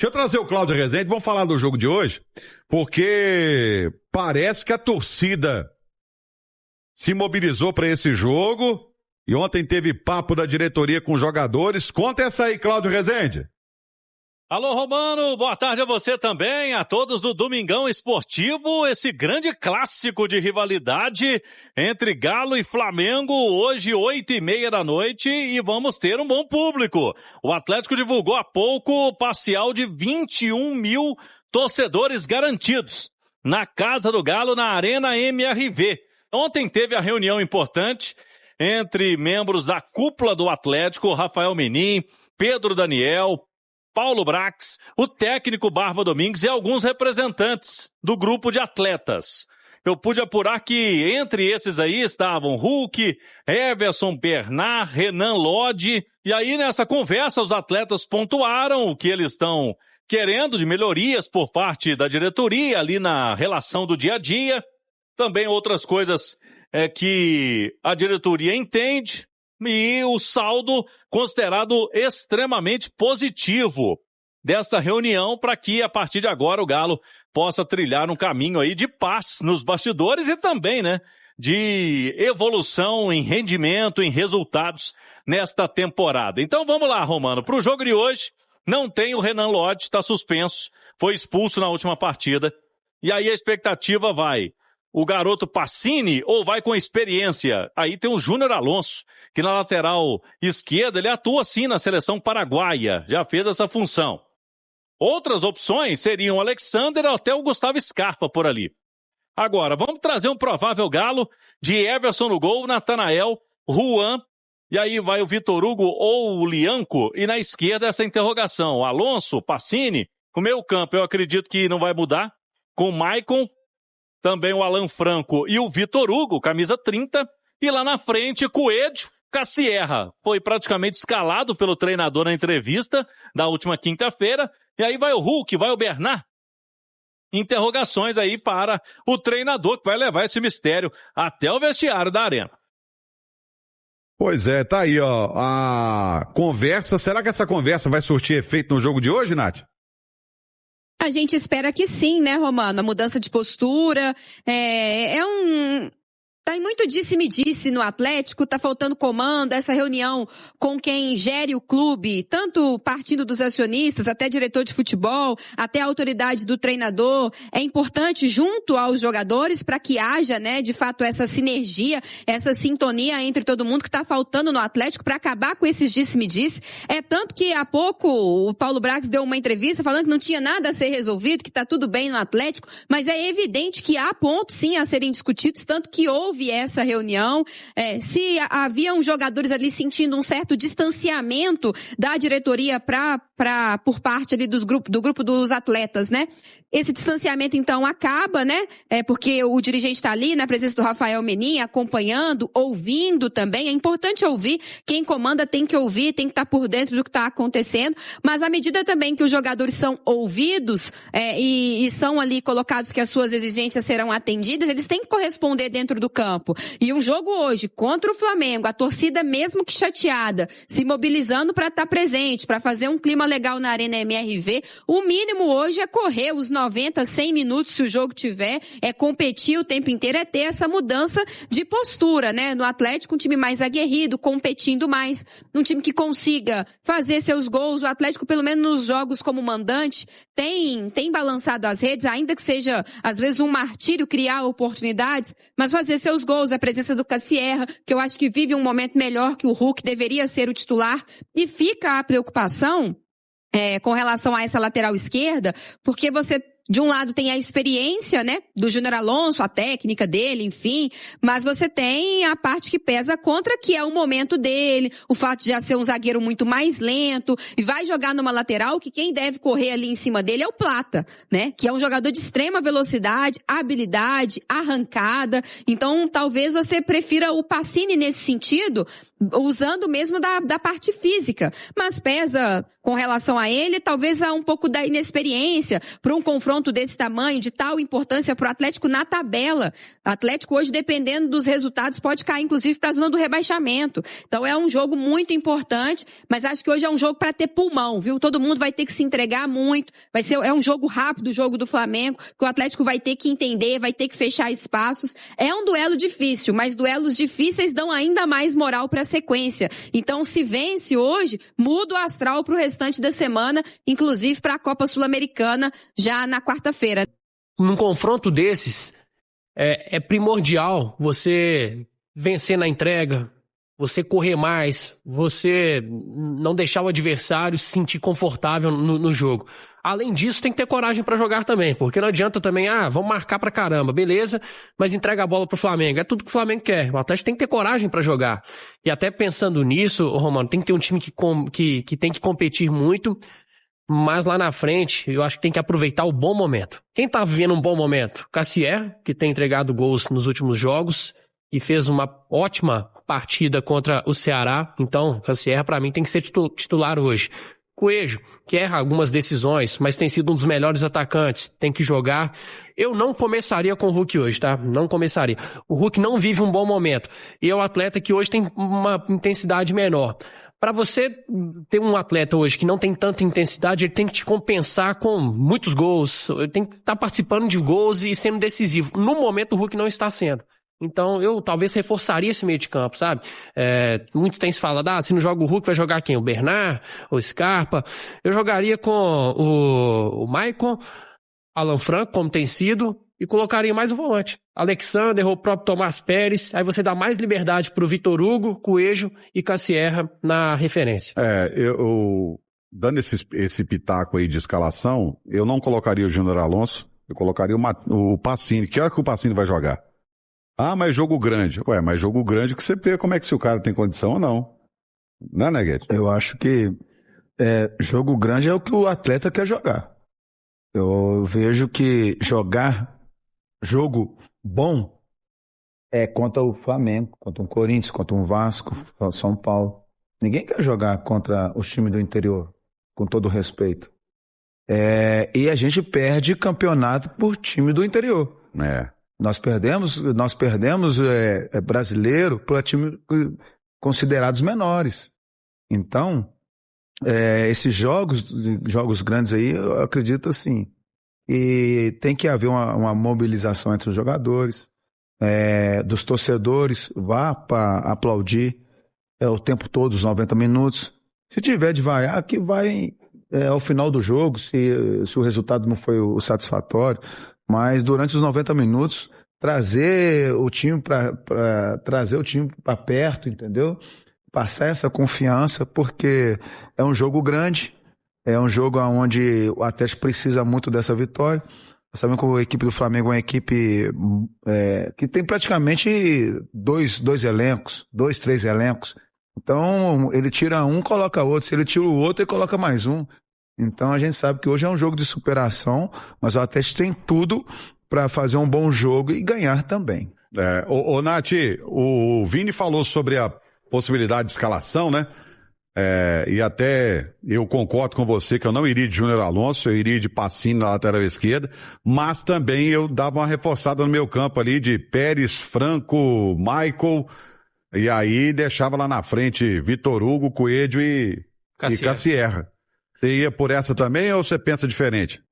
Deixa eu trazer o Cláudio Rezende, vamos falar do jogo de hoje, porque parece que a torcida se mobilizou para esse jogo e ontem teve papo da diretoria com os jogadores. Conta essa aí, Cláudio Rezende. Alô, Romano, boa tarde a você também, a todos do Domingão Esportivo, esse grande clássico de rivalidade entre Galo e Flamengo, hoje 8h30 da noite, e vamos ter um bom público. O Atlético divulgou há pouco o parcial de 21 mil torcedores garantidos na Casa do Galo, na Arena MRV. Ontem teve a reunião importante entre membros da cúpula do Atlético, Rafael Menin, Pedro Daniel, Paulo Brax, o técnico Barba Domingues e alguns representantes do grupo de atletas. Eu pude apurar que entre esses aí estavam Hulk, Everson, Bernard, Renan Lodge. E aí nessa conversa os atletas pontuaram o que eles estão querendo de melhorias por parte da diretoria ali na relação do dia a dia. Também outras coisas que a diretoria entende. E o saldo considerado extremamente positivo desta reunião para que, a partir de agora, o Galo possa trilhar um caminho aí de paz nos bastidores e também, de evolução em rendimento, em resultados nesta temporada. Então vamos lá, Romano, para o jogo de hoje não tem o Renan Lodge, está suspenso, foi expulso na última partida. E aí a expectativa vai... o garoto Pacini ou vai com experiência? Aí tem o Júnior Alonso, que na lateral esquerda ele atua sim na seleção paraguaia, já fez essa função. Outras opções seriam o Alexander ou até o Gustavo Scarpa por ali. Agora, vamos trazer um provável Galo de Everson no gol, Natanael, Juan, e aí vai o Vitor Hugo ou o Lianco, e na esquerda essa interrogação, o Alonso, Pacini, o meio campo eu acredito que não vai mudar, com o Maicon, também o Alan Franco e o Vitor Hugo, camisa 30. E lá na frente, Coelho, Cassierra. Foi praticamente escalado pelo treinador na entrevista da última quinta-feira. E aí vai o Hulk, vai o Bernard. Interrogações aí para o treinador que vai levar esse mistério até o vestiário da Arena. Pois é, tá aí, ó, a conversa. Será que essa conversa vai surtir efeito no jogo de hoje, Nath? A gente espera que sim, né, Romano? A mudança de postura tá muito disse-me-disse no Atlético, tá faltando comando, essa reunião com quem gere o clube, tanto partindo dos acionistas, até diretor de futebol, até a autoridade do treinador, é importante junto aos jogadores para que haja, de fato, essa sinergia, essa sintonia entre todo mundo que tá faltando no Atlético para acabar com esses disse-me-disse. É tanto que há pouco o Paulo Brax deu uma entrevista falando que não tinha nada a ser resolvido, que tá tudo bem no Atlético, mas é evidente que há pontos sim a serem discutidos, tanto que houve essa reunião, se haviam jogadores ali sentindo um certo distanciamento da diretoria por parte ali do grupo dos atletas, Esse distanciamento, então, acaba, porque o dirigente está ali, na presença do Rafael Menin, acompanhando, ouvindo também. É importante ouvir. Quem comanda tem que ouvir, tem que estar por dentro do que está acontecendo. Mas à medida também que os jogadores são ouvidos e são ali colocados que as suas exigências serão atendidas, eles têm que corresponder dentro do campo. E um jogo hoje contra o Flamengo, a torcida mesmo que chateada, se mobilizando para estar presente, para fazer um clima legal na Arena MRV, o mínimo hoje é correr os 90, 100 minutos se o jogo tiver, é competir o tempo inteiro, é ter essa mudança de postura, no Atlético, um time mais aguerrido, competindo mais, um time que consiga fazer seus gols. O Atlético, pelo menos nos jogos como mandante, tem balançado as redes, ainda que seja às vezes um martírio criar oportunidades, mas fazer seus gols, a presença do Cassierra, que eu acho que vive um momento melhor que o Hulk, deveria ser o titular, e fica a preocupação com relação a essa lateral esquerda, porque você, de um lado, tem a experiência, do Júnior Alonso, a técnica dele, enfim, mas você tem a parte que pesa contra, que é o momento dele, o fato de já ser um zagueiro muito mais lento, e vai jogar numa lateral que quem deve correr ali em cima dele é o Plata, que é um jogador de extrema velocidade, habilidade, arrancada. Então talvez você prefira o Pacini nesse sentido, usando mesmo da parte física, mas pesa com relação a ele, talvez há um pouco da inexperiência para um confronto desse tamanho, de tal importância para o Atlético na tabela. O Atlético hoje, dependendo dos resultados, pode cair inclusive para a zona do rebaixamento. Então é um jogo muito importante, mas acho que hoje é um jogo para ter pulmão, viu? Todo mundo vai ter que se entregar muito, é um jogo rápido, o jogo do Flamengo, que o Atlético vai ter que entender, vai ter que fechar espaços. É um duelo difícil, mas duelos difíceis dão ainda mais moral para a sequência. Então, se vence hoje, muda o astral para o restante da semana, inclusive para a Copa Sul-Americana, já na quarta-feira. Num confronto desses, é primordial você vencer na entrega, você correr mais, você não deixar o adversário se sentir confortável no jogo. Além disso, tem que ter coragem para jogar também, porque não adianta também, vamos marcar pra caramba, beleza, mas entrega a bola pro Flamengo. É tudo que o Flamengo quer. O Atlético tem que ter coragem para jogar. E até pensando nisso, Romano, tem que ter um time que tem que competir muito, mas lá na frente, eu acho que tem que aproveitar o bom momento. Quem tá vivendo um bom momento? Cassier, que tem entregado gols nos últimos jogos e fez uma ótima partida contra o Ceará. Então, Cassier, para mim, tem que ser titular hoje. Coelho, que erra algumas decisões, mas tem sido um dos melhores atacantes, tem que jogar. Eu não começaria com o Hulk hoje, tá? Não começaria. O Hulk não vive um bom momento. E é um atleta que hoje tem uma intensidade menor. Para você ter um atleta hoje que não tem tanta intensidade, ele tem que te compensar com muitos gols. Ele tem que estar participando de gols e sendo decisivo. No momento, o Hulk não está sendo. Então, eu talvez reforçaria esse meio de campo, sabe? Muitos têm se falado, se não joga o Hulk, vai jogar quem? O Bernard? O Scarpa? Eu jogaria com o Maicon, Alan Franco, como tem sido, e colocaria mais um volante. Alexander ou o próprio Tomás Pérez, aí você dá mais liberdade pro Vitor Hugo, Coelho e Cassierra na referência. Eu dando esse pitaco aí de escalação, eu não colocaria o Júnior Alonso, eu colocaria o Pacini. Que hora que o Pacini vai jogar? Mas jogo grande. Mas jogo grande que você vê como é que se o cara tem condição ou não. Não é, Neguete? Eu acho que jogo grande é o que o atleta quer jogar. Eu vejo que jogar jogo bom é contra o Flamengo, contra o Corinthians, contra o Vasco, contra o São Paulo. Ninguém quer jogar contra os times do interior, com todo respeito. E a gente perde campeonato por time do interior. Nós perdemos brasileiro para times considerados menores. Então, esses jogos grandes aí, eu acredito assim, e tem que haver uma mobilização entre os jogadores, dos torcedores, vá para aplaudir o tempo todo, os 90 minutos. Se tiver de vaiar, que vai ao final do jogo, se o resultado não foi o satisfatório. Mas durante os 90 minutos, trazer o time para perto, entendeu? Passar essa confiança, porque é um jogo grande, é um jogo onde o Atlético precisa muito dessa vitória. Nós sabemos que a equipe do Flamengo é uma equipe que tem praticamente três elencos. Então, ele tira um, coloca outro. Se ele tira o outro, ele coloca mais um. Então a gente sabe que hoje é um jogo de superação, mas o Atlético tem tudo para fazer um bom jogo e ganhar também. Nath, o Vini falou sobre a possibilidade de escalação, né? E até eu concordo com você que eu não iria de Júnior Alonso, eu iria de Pacini na lateral esquerda, mas também eu dava uma reforçada no meu campo ali de Pérez, Franco, Michael, e aí deixava lá na frente Vitor Hugo, Coelho e Cassierra. Você ia por essa também ou você pensa diferente?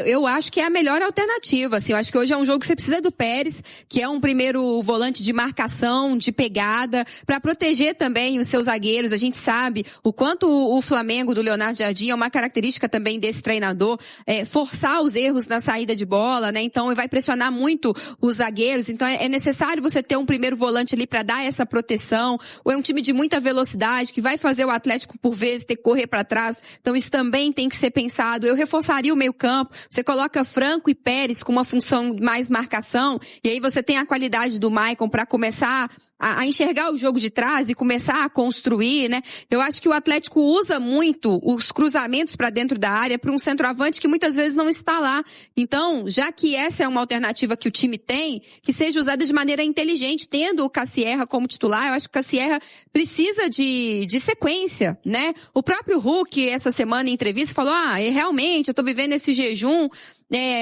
Eu acho que é a melhor alternativa, assim, eu acho que hoje é um jogo que você precisa do Pérez, que é um primeiro volante de marcação, de pegada, para proteger também os seus zagueiros. A gente sabe o quanto o Flamengo do Leonardo Jardim é uma característica também desse treinador, forçar os erros na saída de bola, né? Então vai pressionar muito os zagueiros, então é necessário você ter um primeiro volante ali para dar essa proteção. Ou é um time de muita velocidade, que vai fazer o Atlético por vezes ter que correr para trás, então isso também tem que ser pensado. Eu reforçaria o meio campo, você coloca Franco e Pérez com uma função mais marcação, e aí você tem a qualidade do Maicon para começar a enxergar o jogo de trás e começar a construir, né? Eu acho que o Atlético usa muito os cruzamentos para dentro da área para um centroavante que muitas vezes não está lá. Então, já que essa é uma alternativa que o time tem, que seja usada de maneira inteligente, tendo o Cassierra como titular, eu acho que o Cassierra precisa de sequência, né? O próprio Hulk, essa semana em entrevista, falou, realmente, eu tô vivendo esse jejum,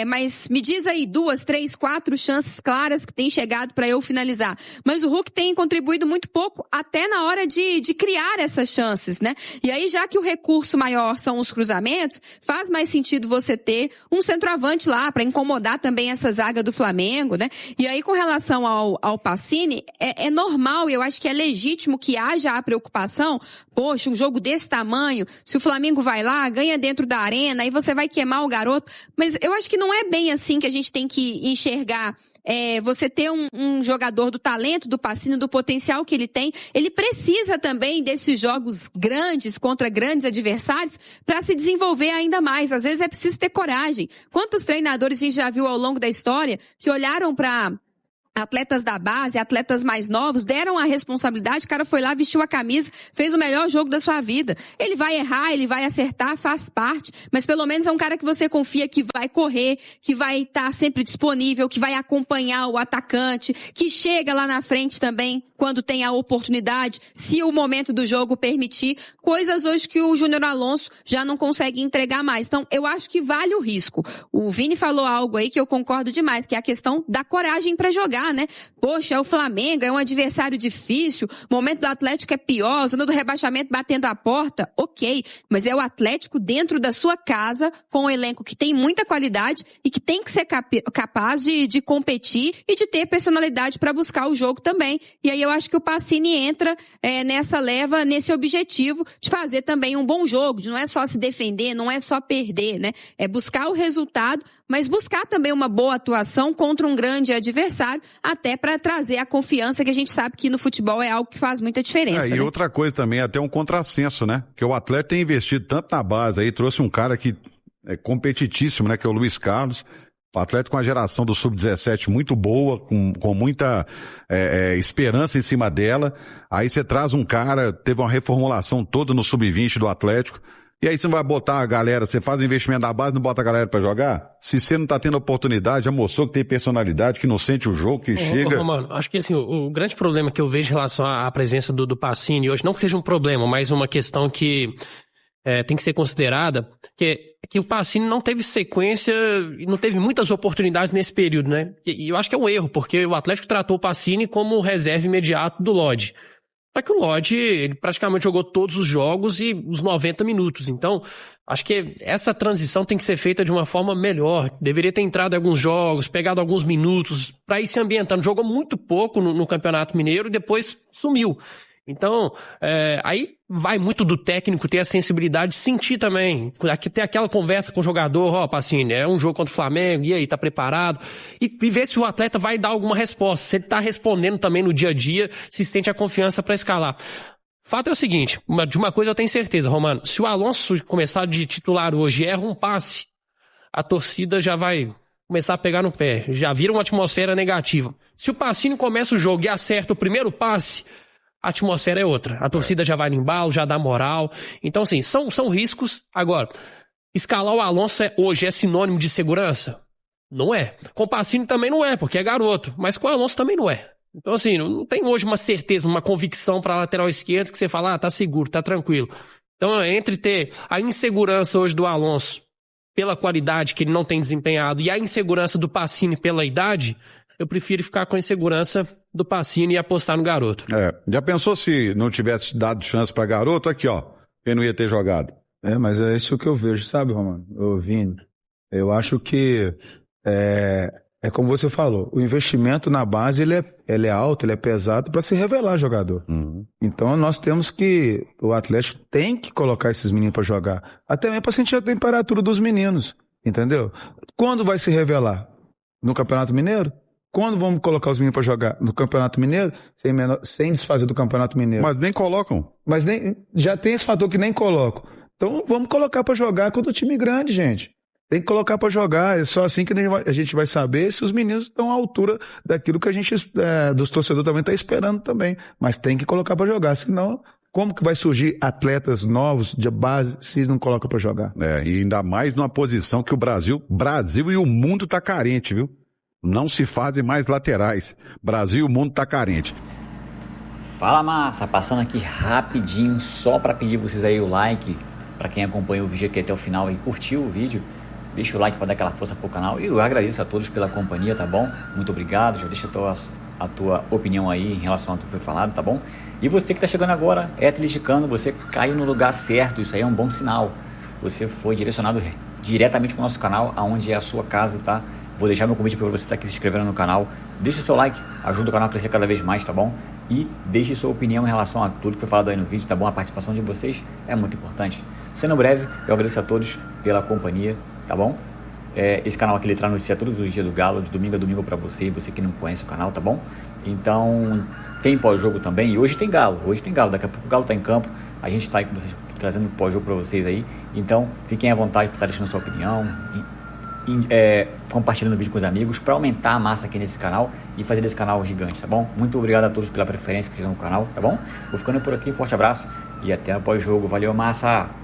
mas me diz aí 2, 3, 4 chances claras que tem chegado para eu finalizar. Mas o Hulk tem contribuído muito pouco, até na hora de criar essas chances, né? E aí, já que o recurso maior são os cruzamentos, faz mais sentido você ter um centroavante lá para incomodar também essa zaga do Flamengo, né? E aí, com relação ao Pacini, é normal e eu acho que é legítimo que haja a preocupação. Poxa, um jogo desse tamanho, se o Flamengo vai lá, ganha dentro da arena, aí você vai queimar o garoto. Mas eu acho que não é bem assim que a gente tem que enxergar. Você ter um jogador do talento do Pacini, do potencial que ele tem, ele precisa também desses jogos grandes contra grandes adversários para se desenvolver ainda mais. Às vezes é preciso ter coragem. Quantos treinadores a gente já viu ao longo da história que olharam para atletas da base, atletas mais novos, deram a responsabilidade, o cara foi lá, vestiu a camisa, fez o melhor jogo da sua vida. Ele vai errar, ele vai acertar, faz parte, mas pelo menos é um cara que você confia que vai correr, que vai estar sempre disponível, que vai acompanhar o atacante, que chega lá na frente também, quando tem a oportunidade, se o momento do jogo permitir, coisas hoje que o Júnior Alonso já não consegue entregar mais. Então, eu acho que vale o risco. O Vini falou algo aí que eu concordo demais, que é a questão da coragem para jogar, né? Poxa, é o Flamengo, é um adversário difícil, o momento do Atlético é pior, zona do rebaixamento batendo a porta, ok, mas é o Atlético dentro da sua casa, com um elenco que tem muita qualidade e que tem que ser capaz de competir e de ter personalidade para buscar o jogo também. E aí eu acho que o Pacini entra nessa leva, nesse objetivo de fazer também um bom jogo, de não é só se defender, não é só perder, né? É buscar o resultado, mas buscar também uma boa atuação contra um grande adversário, até para trazer a confiança que a gente sabe que no futebol é algo que faz muita diferença. E né? outra coisa também, até um contrassenso, né? Que o Atlético tem investido tanto na base aí, trouxe um cara que é competitíssimo, né? Que é o Luiz Carlos. O Atlético com a geração do Sub-17 muito boa, com muita esperança em cima dela. Aí você traz um cara, teve uma reformulação toda no Sub-20 do Atlético. E aí você não vai botar a galera, você faz o investimento da base, não bota a galera pra jogar? Se você não tá tendo oportunidade, já mostrou que tem personalidade, que não sente o jogo, que chega... Mano, acho que assim, o grande problema que eu vejo em relação à presença do Pacini hoje, não que seja um problema, mas uma questão que tem que ser considerada, que o Pacini não teve sequência e não teve muitas oportunidades nesse período, né? E eu acho que é um erro, porque o Atlético tratou o Pacini como reserva imediato do Lodge. Só que o Lodge, ele praticamente jogou todos os jogos e os 90 minutos. Então, acho que essa transição tem que ser feita de uma forma melhor. Deveria ter entrado em alguns jogos, pegado alguns minutos, para ir se ambientando. Jogou muito pouco no Campeonato Mineiro e depois sumiu. Então, aí vai muito do técnico ter a sensibilidade de sentir também. Ter aquela conversa com o jogador, Pacini, é um jogo contra o Flamengo, e aí, tá preparado? E ver se o atleta vai dar alguma resposta. Se ele tá respondendo também no dia a dia, se sente a confiança para escalar. Fato é o seguinte, de uma coisa eu tenho certeza, Romano, se o Alonso começar de titular hoje e erra um passe, a torcida já vai começar a pegar no pé, já vira uma atmosfera negativa. Se o Pacini começa o jogo e acerta o primeiro passe, a atmosfera é outra. A torcida já vai no embalo, já dá moral. Então, assim, são riscos. Agora, escalar o Alonso hoje é sinônimo de segurança? Não é. Com o Pacini também não é, porque é garoto. Mas com o Alonso também não é. Então, assim, não tem hoje uma certeza, uma convicção para a lateral esquerda que você fala, tá seguro, tá tranquilo. Então, entre ter a insegurança hoje do Alonso pela qualidade que ele não tem desempenhado e a insegurança do Pacini pela idade, eu prefiro ficar com a insegurança do Pacini e apostar no garoto. Já pensou se não tivesse dado chance pra garoto? Aqui, ó, ele não ia ter jogado. Mas é isso que eu vejo, sabe, Romano? Vini, eu acho que é como você falou, o investimento na base ele é alto, ele é pesado para se revelar jogador. Uhum. Então nós temos que, o Atlético tem que colocar esses meninos para jogar, até mesmo para sentir a temperatura dos meninos, entendeu? Quando vai se revelar? No Campeonato Mineiro? Quando vamos colocar os meninos para jogar? No Campeonato Mineiro? Sem desfazer do Campeonato Mineiro. Mas nem colocam. Já tem esse fator que nem colocam. Então vamos colocar para jogar contra o time grande, gente. Tem que colocar para jogar. É só assim que a gente vai saber se os meninos estão à altura daquilo que a gente, dos torcedores também está esperando também. Mas tem que colocar para jogar, senão como que vai surgir atletas novos de base se não coloca para jogar? E ainda mais numa posição que o Brasil e o mundo tá carente, viu? Não se fazem mais laterais. Brasil e o mundo tá carente. Fala, massa, passando aqui rapidinho só para pedir vocês aí o like, para quem acompanha o vídeo aqui até o final e curtiu o vídeo, deixa o like para dar aquela força pro canal e eu agradeço a todos pela companhia, tá bom? Muito obrigado, já deixa a tua opinião aí em relação ao que foi falado, tá bom? E você que tá chegando agora, é atleticano, você caiu no lugar certo, isso aí é um bom sinal, você foi direcionado diretamente pro nosso canal, aonde é a sua casa, tá? Vou deixar meu convite para você estar aqui se inscrevendo no canal, deixa o seu like, ajuda o canal a crescer cada vez mais, tá bom? E deixe sua opinião em relação a tudo que foi falado aí no vídeo, tá bom? A participação de vocês é muito importante. Sendo breve, eu agradeço a todos pela companhia, tá bom? Esse canal aqui ele traz notícia todos os dias do Galo, de domingo a domingo para você que não conhece o canal, tá bom? Então, tem pós-jogo também, e hoje tem Galo, daqui a pouco o Galo tá em campo, a gente tá aí com vocês, trazendo pós-jogo para vocês aí, então fiquem à vontade para estar deixando sua opinião, compartilhando o vídeo com os amigos para aumentar a massa aqui nesse canal e fazer desse canal gigante, tá bom? Muito obrigado a todos pela preferência que tiveram no canal, tá bom? Vou ficando por aqui, forte abraço e até o pós-jogo, valeu, massa!